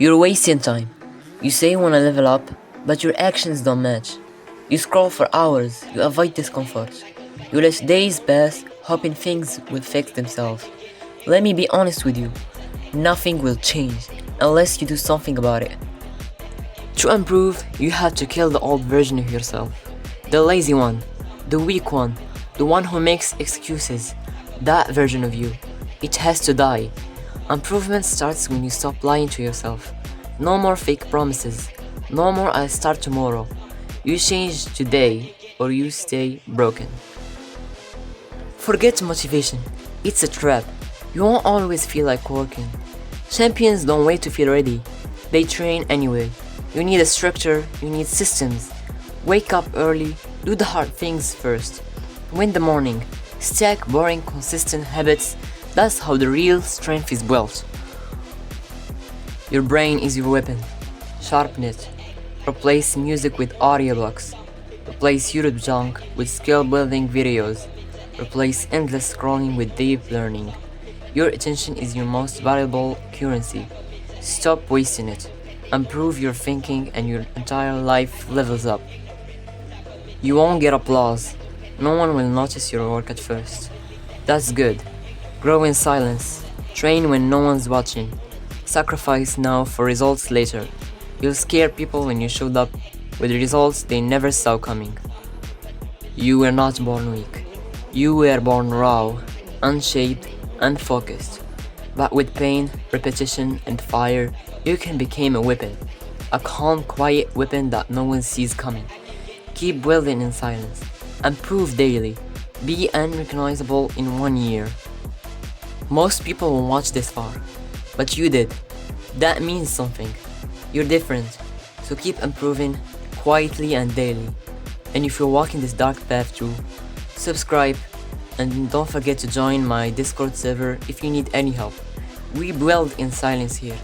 You're wasting time. You say you wanna level up, but your actions don't match. You scroll for hours, you avoid discomfort. You let days pass, hoping things will fix themselves. Let me be honest with you. Nothing will change unless you do something about it. To improve, you have to kill the old version of yourself. The lazy one, the weak one, the one who makes excuses. That version of you. It has to die. Improvement starts when you stop lying to yourself. No more fake promises. No more I'll start tomorrow. You change today or you stay broken. Forget motivation. It's a trap. You won't always feel like working. Champions don't wait to feel ready. They train anyway. You need a structure, you need systems. Wake up early, do the hard things first. Win the morning, stack boring consistent habits. That's how the real strength is built. Your brain is your weapon. Sharpen it. Replace music with audiobooks. Replace YouTube junk with skill building videos. Replace endless scrolling with deep learning. Your attention is your most valuable currency. Stop wasting it. Improve your thinking and your entire life levels up. You won't get applause. No one will notice your work at first. That's good. Grow in silence. Train when no one's watching. Sacrifice now for results later. You'll scare people when you showed up with results they never saw coming. You were not born weak. You were born raw, unshaped, unfocused. But with pain, repetition, and fire, you can become a weapon. A calm, quiet weapon that no one sees coming. Keep building in silence. Improve daily. Be unrecognizable in 1 year. Most people won't watch this far, but you did. That means something. You're different, so keep improving quietly and daily. And if you're walking this dark path too, subscribe and don't forget to join my Discord server if you need any help. We build in silence here.